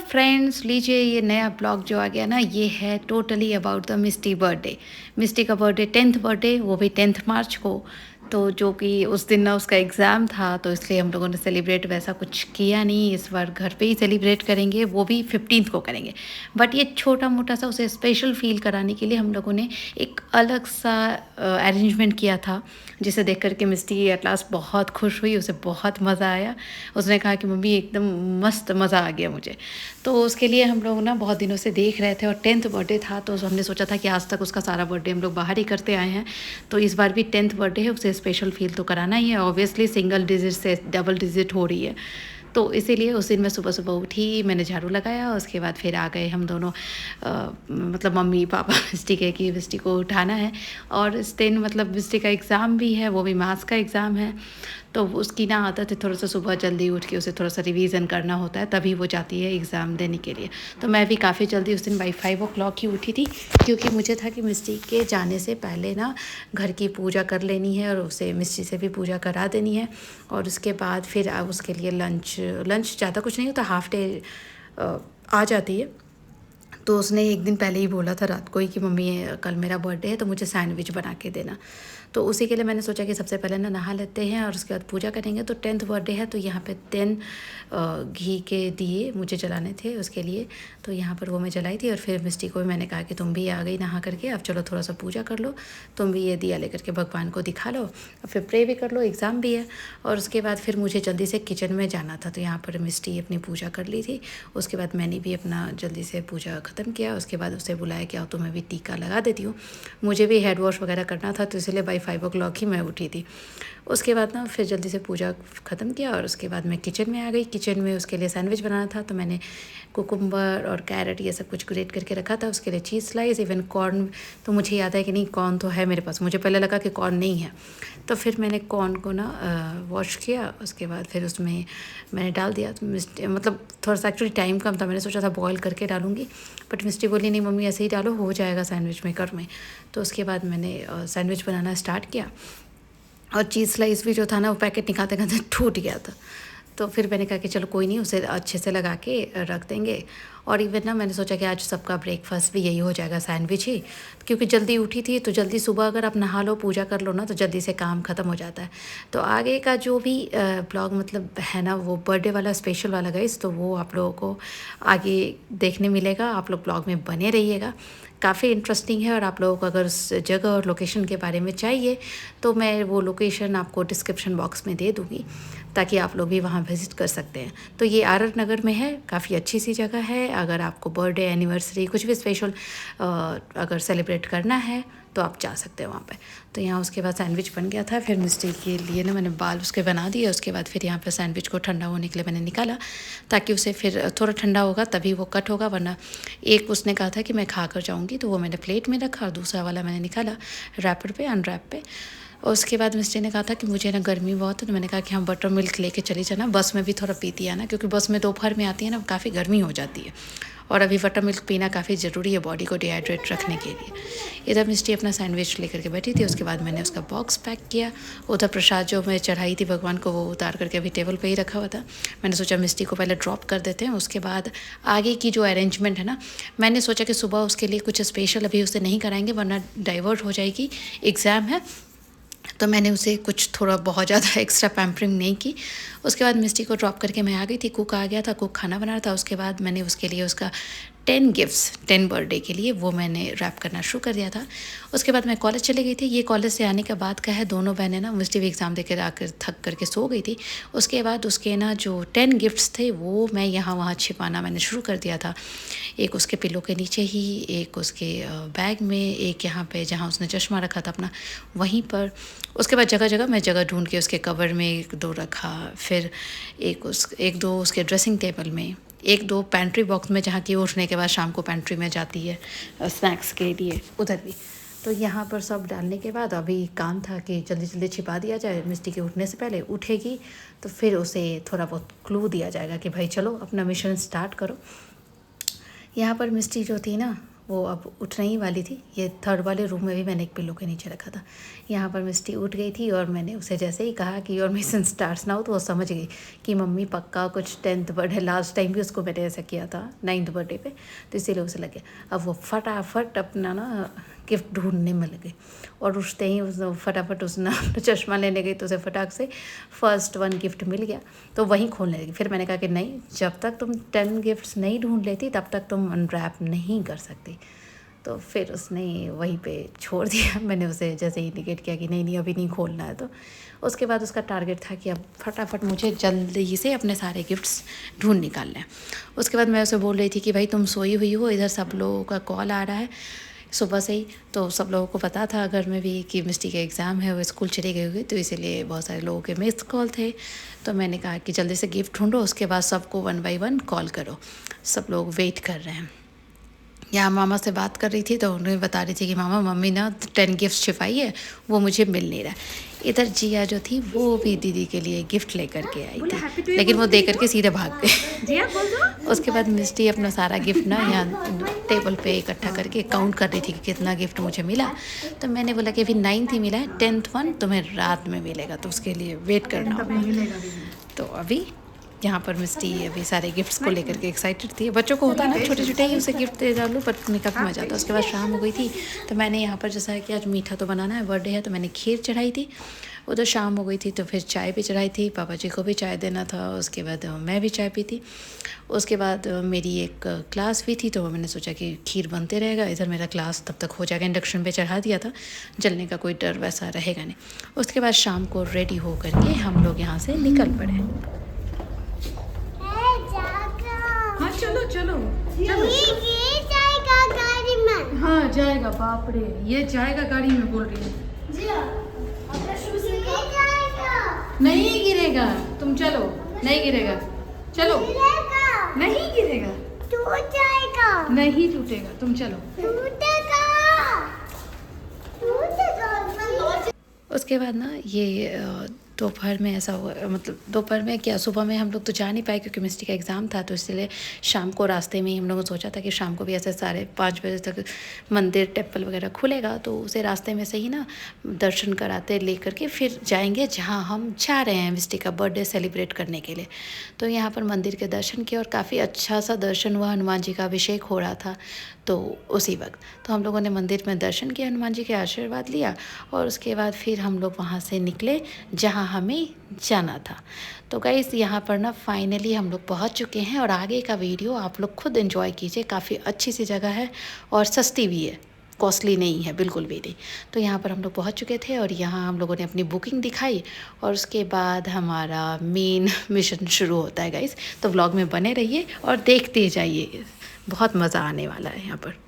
Friends, लीजिए ये नया ब्लॉग जो आ गया ना, ये है totally about the Misti birthday. Misti का बर्थडे 10th बर्थडे, वो भी 10th मार्च को। तो जो कि उस दिन ना उसका एग्ज़ाम था, तो इसलिए हम लोगों ने सेलिब्रेट वैसा कुछ किया नहीं। इस बार घर पे ही सेलिब्रेट करेंगे, वो भी 15th को करेंगे। बट ये छोटा मोटा सा उसे स्पेशल फील कराने के लिए हम लोगों ने एक अलग सा अरेंजमेंट किया था, जिसे देख कर के मिस्टी एट लास्ट बहुत खुश हुई। उसे बहुत मज़ा आया। उसने कहा कि मम्मी एकदम मस्त मज़ा आ गया मुझे। तो उसके लिए हम लोग ना बहुत दिनों से देख रहे थे, और 10th बर्थडे था, तो हमने सोचा था कि आज तक उसका सारा बर्थडे हम लोग बाहर ही करते आए हैं। तो इस बार भी 10th बर्थडे है, उसे स्पेशल फील तो कराना ही है। ऑब्वियसली सिंगल डिजिट से डबल डिजिट हो रही है, तो इसीलिए उस दिन मैं सुबह सुबह उठी, मैंने झाड़ू लगाया। उसके बाद फिर आ गए हम दोनों, मतलब मम्मी पापा मिस्टी के कि मिस्टी को उठाना है। और इस दिन मतलब मिस्टी का एग्ज़ाम भी है, वो भी मैथ्स का एग्ज़ाम है। तो उसकी ना आदत है थोड़ा सा सुबह जल्दी उठ के उसे थोड़ा सा रिवीजन करना होता है, तभी वो जाती है एग्ज़ाम देने के लिए। तो मैं भी काफ़ी जल्दी उस दिन बाई 5 o'clock ही उठी थी, क्योंकि मुझे था कि मिस्टी के जाने से पहले ना घर की पूजा कर लेनी है, और उसे मिस्टी से भी पूजा करा देनी है। और उसके बाद फिर उसके लिए लंच ज़्यादा कुछ नहीं होता, हाफ़ डे आ जाती है। तो उसने एक दिन पहले ही बोला था रात को ही कि मम्मी कल मेरा बर्थडे है, तो मुझे सैंडविच बना के देना। तो उसी के लिए मैंने सोचा कि सबसे पहले ना नहा लेते हैं और उसके बाद पूजा करेंगे। तो 10th बर्थडे है, तो यहाँ पे 10 घी के दिए मुझे जलाने थे उसके लिए। तो यहाँ पर वो मैं जलाई थी, और फिर मिस्टी को भी मैंने कहा कि तुम भी आ गई नहा करके, अब चलो थोड़ा सा पूजा कर लो, तुम भी ये दिया लेकर के भगवान को दिखा लो, और फिर प्रे भी कर लो, एग्ज़ाम भी है। और उसके बाद फिर मुझे जल्दी से किचन में जाना था, तो यहाँ पर मिस्टी अपनी पूजा कर ली थी। उसके बाद मैंने भी अपना जल्दी से पूजा ख़त्म किया। उसके बाद उसे बुलाया कि आओ तुम्हें भी टीका लगा देती हूँ। मुझे भी हेड वॉश वगैरह करना था, तो इसलिए बाई 5 o'clock ही मैं उठी थी। उसके बाद ना फिर जल्दी से पूजा ख़त्म किया, और उसके बाद मैं किचन में आ गई। किचन में उसके लिए सैंडविच बनाना था, तो मैंने कुकुम्बर और कैरेट ये सब कुछ ग्रेट करके रखा था। उसके लिए चीज़ स्लाइस, इवन कॉर्न, तो मुझे याद है कि नहीं कॉर्न तो है मेरे पास, मुझे पहले लगा कि कॉर्न नहीं है। तो फिर मैंने कॉर्न को ना वॉश किया। उसके बाद फिर उसमें मैंने डाल दिया। तो मतलब थोड़ा सा एक्चुअली टाइम कम था, मैंने सोचा था बॉयल करके डालूँगी, बट मिस्टी बोली नहीं मम्मी ऐसे ही डालो, हो जाएगा सैंडविच मेकर में। तो उसके बाद मैंने सैंडविच बनाना स्टार्ट किया, और चीज़ स्लाइस भी जो था ना, वो पैकेट निकालते निकालते टूट गया था। तो फिर मैंने कहा कि चलो कोई नहीं, उसे अच्छे से लगा के रख देंगे। और इवन ना मैंने सोचा कि आज सबका ब्रेकफास्ट भी यही हो जाएगा, सैंडविच ही, क्योंकि जल्दी उठी थी। तो जल्दी सुबह अगर आप नहा लो, पूजा कर लो ना, तो जल्दी से काम ख़त्म हो जाता है। तो आगे का जो भी ब्लॉग मतलब है ना, वो बर्थडे वाला स्पेशल वाला गाइस, तो वो आप लोगों को आगे देखने मिलेगा। आप लोग ब्लॉग में बने रहिएगा, काफ़ी इंटरेस्टिंग है। और आप लोगों को अगर उस जगह और लोकेशन के बारे में चाहिए, तो मैं वो लोकेशन आपको डिस्क्रिप्शन बॉक्स में दे दूँगी, ताकि आप लोग भी वहाँ विज़िट कर सकते हैं। तो ये आर नगर में है, काफ़ी अच्छी सी जगह है। अगर आपको बर्थडे, एनिवर्सरी, कुछ भी स्पेशल अगर सेलिब्रेट करना है, तो आप जा सकते हैं वहाँ पे। तो यहाँ उसके बाद सैंडविच बन गया था। फिर मिस्टी के लिए ना मैंने बाल उसके बना दिए। उसके बाद फिर यहाँ पे सैंडविच को ठंडा होने के लिए मैंने निकाला, ताकि उसे फिर थोड़ा ठंडा होगा तभी वो कट होगा, वरना एक उसने कहा था कि मैं खा कर जाऊँगी, तो वो मैंने प्लेट में रखा, और दूसरा वाला मैंने निकाला रैपर पे, अनरैप पे। और उसके बाद मिस्टी ने कहा था कि मुझे ना गर्मी बहुत है, तो मैंने कहा कि हम बटर मिल्क लेके चली जाना, बस में भी थोड़ा पीती है ना, क्योंकि बस में दोपहर में आती है ना, काफ़ी गर्मी हो जाती है, और अभी बटर मिल्क पीना काफ़ी ज़रूरी है बॉडी को डिहाइड्रेट रखने के लिए। इधर मिस्टी अपना सैंडविच लेकर के बैठी थी। उसके बाद मैंने उसका बॉक्स पैक किया। उधर प्रसाद जो मैं चढ़ाई थी भगवान को, वो उतार करके अभी टेबल पे ही रखा हुआ था। मैंने सोचा मिस्टी को पहले ड्रॉप कर देते हैं, उसके बाद आगे की जो अरेंजमेंट है ना, मैंने सोचा कि सुबह उसके लिए कुछ स्पेशल अभी उसे नहीं कराएंगे, वरना डाइवर्ट हो जाएगी, एग्ज़ाम है। तो मैंने उसे कुछ थोड़ा बहुत ज़्यादा एक्स्ट्रा पैम्परिंग नहीं की। उसके बाद मिस्टी को ड्रॉप करके मैं आ गई थी। कुक आ गया था, कुक खाना बना रहा था। उसके बाद मैंने उसके लिए उसका 10 गिफ्ट्स 10 बर्थडे के लिए वो मैंने रैप करना शुरू कर दिया था। उसके बाद मैं कॉलेज चली गई थी। ये कॉलेज से आने के बाद का है, दोनों बहनें ना मिस्टी भी एग्ज़ाम देकर आकर थक करके सो गई थी। उसके बाद उसके ना जो 10 गिफ्ट्स थे, वो मैं यहाँ वहाँ छिपाना मैंने शुरू कर दिया था। एक उसके पिलो के नीचे ही, एक उसके बैग में, एक यहाँ पे जहाँ उसने चश्मा रखा था अपना, वहीं पर। उसके बाद जगह जगह मैं जगह ढूंढ के उसके कवर में एक दो रखा, फिर एक दो उसके ड्रेसिंग टेबल में, एक दो पैंट्री बॉक्स में, जहाँ की उठने के बाद शाम को पैंट्री में जाती है स्नैक्स के लिए, उधर भी। तो यहाँ पर सब डालने के बाद अभी काम था कि जल्दी जल्दी छिपा दिया जाए। मिस्टी के उठने से पहले, उठेगी तो फिर उसे थोड़ा बहुत क्लू दिया जाएगा कि भाई चलो अपना मिशन स्टार्ट करो। यहाँ पर मिस्टी जो थी ना, वो अब उठने ही वाली थी। ये थर्ड वाले रूम में भी मैंने एक पिल्लो के नीचे रखा था। यहाँ पर मिस्टी उठ गई थी और मैंने उसे जैसे ही कहा कि योर मिशन स्टार्ट्स नाउ, तो वो समझ गई कि मम्मी पक्का कुछ 10th बर्थडे, लास्ट टाइम भी उसको मैंने ऐसा किया था 9th बर्थडे पे, तो इसीलिए उसे लगे। अब वो फटाफट अपना ना गिफ्ट ढूंढने में लगे और उठते ही उस फटाफट उसने अपना चश्मा लेने गई तो उसे फटाक से फर्स्ट 1 गिफ्ट मिल गया, तो वहीं खोलने लगी। फिर मैंने कहा कि नहीं, जब तक तुम 10 गिफ्ट्स नहीं ढूंढ लेती तब तक तुम अनरैप नहीं कर सकती। तो फिर उसने वहीं पे छोड़ दिया। मैंने उसे जैसे ही इंडिकेट किया कि नहीं नहीं अभी नहीं खोलना है, तो उसके बाद उसका टारगेट था कि अब फटाफट मुझे जल्दी से अपने सारे गिफ्ट्स ढूंढ निकालने हैं। उसके बाद मैं उसे बोल रही थी कि भाई तुम सोई हुई हो, इधर सब लोगों का कॉल आ रहा है सुबह से ही, तो सब लोगों को पता था घर में भी कि मिस्टी का एग्ज़ाम है, वो स्कूल चली गई हुई, तो इसीलिए बहुत सारे लोगों के मिस्ड कॉल थे। तो मैंने कहा कि जल्दी से गिफ्ट ढूंढो, उसके बाद सबको 1 बाय 1 कॉल करो, सब लोग वेट कर रहे हैं। यहाँ मामा से बात कर रही थी तो उन्हें बता रही थी कि मामा मम्मी ना 10 गिफ्ट छिपाई है, वो मुझे मिल नहीं रहा। इधर जिया जो थी वो भी दीदी के लिए गिफ्ट लेकर के आई थी, लेकिन वो दे करके सीधे भाग गए। उसके बाद मिस्टी अपना सारा गिफ्ट ना यहाँ टेबल पे इकट्ठा करके काउंट कर रही थी कि कितना गिफ्ट मुझे मिला। तो मैंने बोला कि अभी 9th ही मिला है, 10th वन तुम्हें रात में मिलेगा, तो उसके लिए वेट करना होगा। तो अभी यहाँ पर मिस्टी अभी सारे गिफ्ट्स को लेकर के एक्साइटेड थी। बच्चों को होता है ना छोटे छोटे ही उसे गिफ्ट दे डालो, बट उन्हें काफ़ी मज़ा आता। उसके बाद शाम हो गई थी तो मैंने यहाँ पर जैसा है कि आज मीठा तो बनाना है, बर्थडे है, तो मैंने खीर चढ़ाई थी। उधर शाम हो गई थी तो फिर चाय भी चढ़ाई थी, पापा जी को भी चाय देना था। उसके बाद मैं भी चाय पी थी। उसके बाद मेरी एक क्लास भी थी, तो मैंने सोचा कि खीर बनते रहेगा, इधर मेरा क्लास तब तक हो जाएगा। इंडक्शन पे चढ़ा दिया था, जलने का कोई डर वैसा रहेगा नहीं। उसके बाद शाम को रेडी हो करके हम लोग यहाँ से निकल पड़े। हाँ चलो चलो चलो। ये जाएगा गाड़ी में। हाँ जाएगा, बाप रे ये जाएगा गाड़ी में बोल रही है। नहीं गिरेगा, तुम चलो, नहीं गिरेगा, चलो। नहीं गिरेगा, टूट जाएगा। नहीं टूटेगा, तुम चलो। टूटेगा, टूटेगा। उसके बाद ना ये दोपहर में ऐसा हुआ, मतलब दोपहर में क्या सुबह में हम लोग तो जा नहीं पाए क्योंकि मिस्टी का एग्ज़ाम था, तो इसलिए शाम को रास्ते में ही हम लोगों ने सोचा था कि शाम को भी ऐसे 5:30 बजे तक मंदिर टेम्पल वगैरह खुलेगा, तो उसे रास्ते में से ही ना दर्शन कराते ले करके फिर जाएंगे जहाँ हम जा रहे हैं मिस्टी का बर्थडे सेलिब्रेट करने के लिए। तो यहाँ पर मंदिर के दर्शन किए और काफ़ी अच्छा सा दर्शन हुआ, हनुमान जी का अभिषेक हो रहा था। तो उसी वक्त तो हम लोगों ने मंदिर में दर्शन किया, हनुमान जी के आशीर्वाद लिया और उसके बाद फिर हम लोग वहाँ से निकले जहाँ हमें जाना था। तो गाइस यहाँ पर ना फाइनली हम लोग पहुँच चुके हैं और आगे का वीडियो आप लोग खुद एंजॉय कीजिए। काफ़ी अच्छी सी जगह है और सस्ती भी है, कॉस्टली नहीं है बिल्कुल भी नहीं। तो यहाँ पर हम लोग पहुँच चुके थे और यहाँ हम लोगों ने अपनी बुकिंग दिखाई और उसके बाद हमारा मेन मिशन शुरू होता है गाइस। तो व्लॉग में बने रहिए और देखते जाइए, बहुत मज़ा आने वाला है यहाँ पर।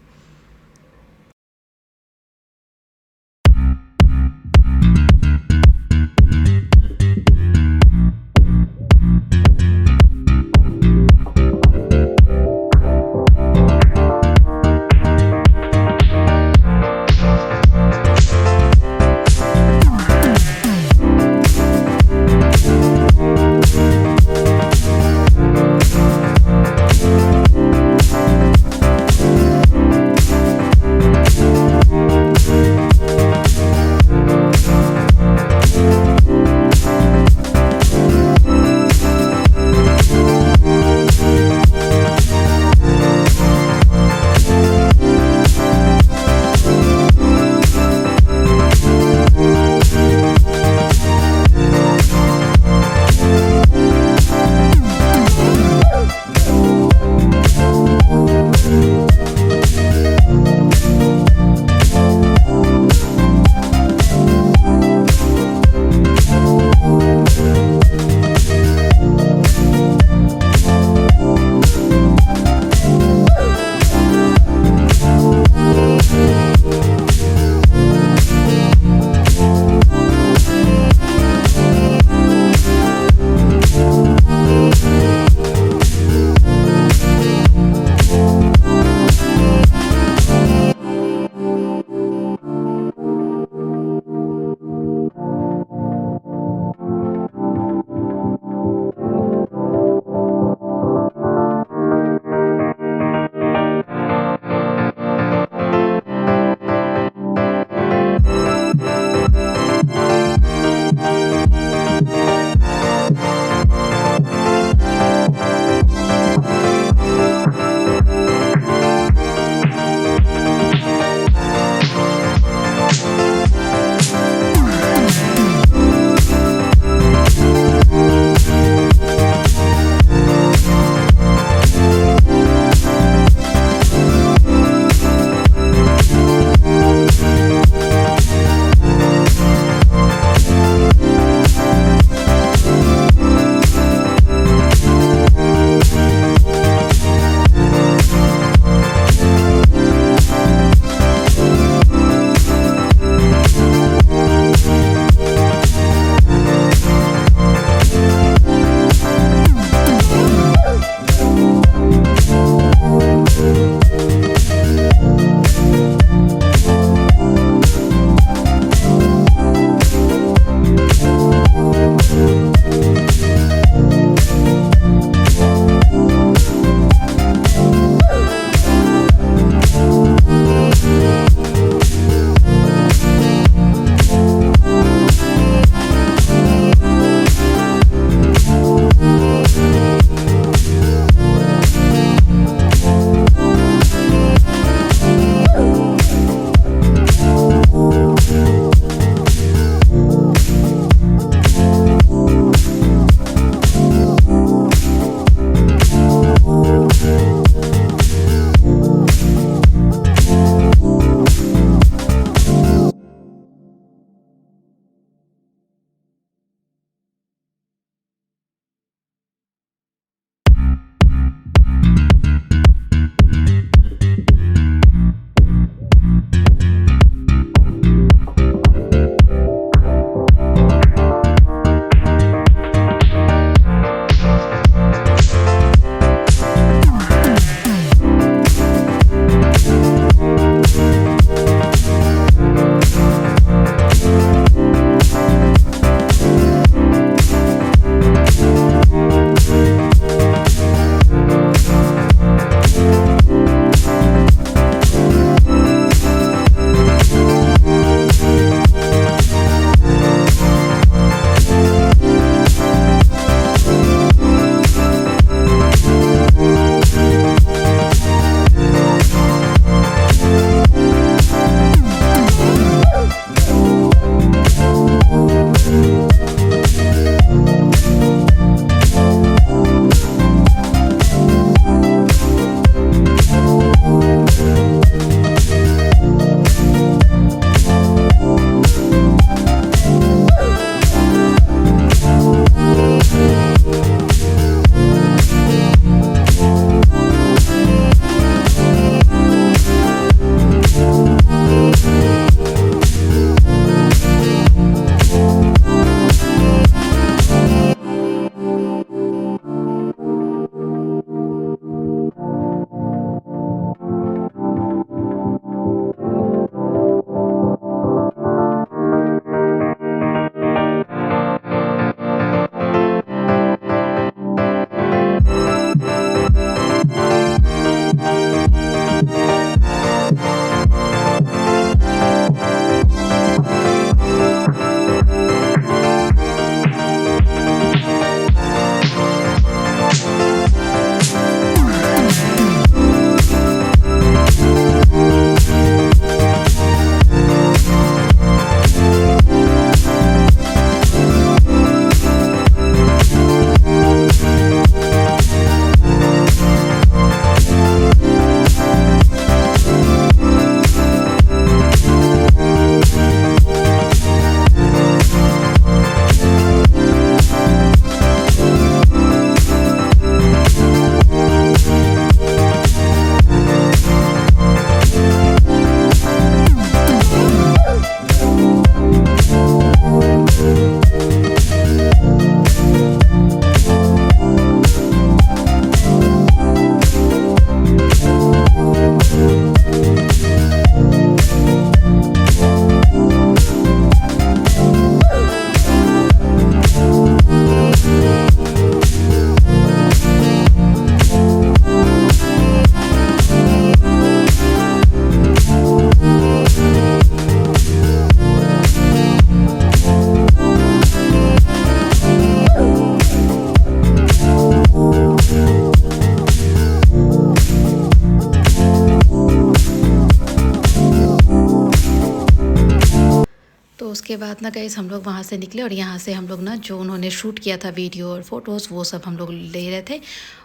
उसके बाद ना गाइस हम लोग वहाँ से निकले और यहाँ से हम लोग ना जो उन्होंने शूट किया था वीडियो और फोटोज़ वो सब हम लोग ले रहे थे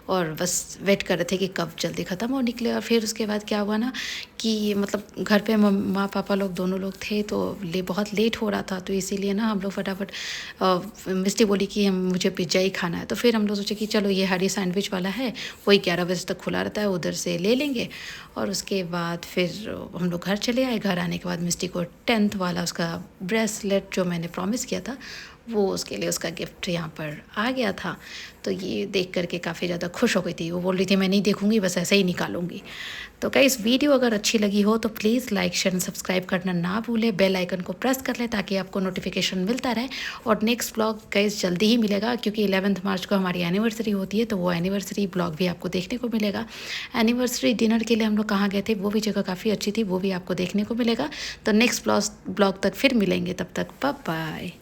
और बस वेट कर रहे थे कि कब जल्दी ख़त्म हो निकले। और फिर उसके बाद क्या हुआ ना कि मतलब घर पे मम्मा पापा लोग दोनों लोग थे तो बहुत लेट हो रहा था, तो इसीलिए ना हम लोग फटाफट मिस्टी बोली कि मुझे पिज़्ज़ा ही खाना है। तो फिर हम लोग सोचे कि चलो ये हरी सैंडविच वाला है, वही 11 बजे तक खुला रहता है, उधर से ले लेंगे। और उसके बाद फिर हम लोग घर चले आए। घर आने के बाद मिस्टी को 10th वाला उसका ब्रेसलेट जो मैंने प्रॉमिस किया था वो उसके लिए उसका गिफ्ट यहाँ पर आ गया था। तो ये देख करके काफ़ी ज़्यादा खुश हो गई थी। वो बोल रही थी मैं नहीं देखूँगी, बस ऐसे ही निकालूंगी। तो गाइस वीडियो अगर अच्छी लगी हो तो please like share and subscribe करना ना भूलें, बेल आइकन को प्रेस कर लें ताकि आपको नोटिफिकेशन मिलता रहे। और नेक्स्ट ब्लॉग गाइस जल्दी ही मिलेगा क्योंकि 11 मार्च को हमारी एनिवर्सरी होती है, तो वो एनिवर्सरी ब्लॉग भी आपको देखने को मिलेगा। एनिवर्सरी डिनर के लिए हम लोग कहाँ गए थे वो भी जगह काफ़ी अच्छी थी, वो भी आपको देखने को मिलेगा। तो नेक्स्ट ब्लॉग तक फिर मिलेंगे, तब तक बाय बाय।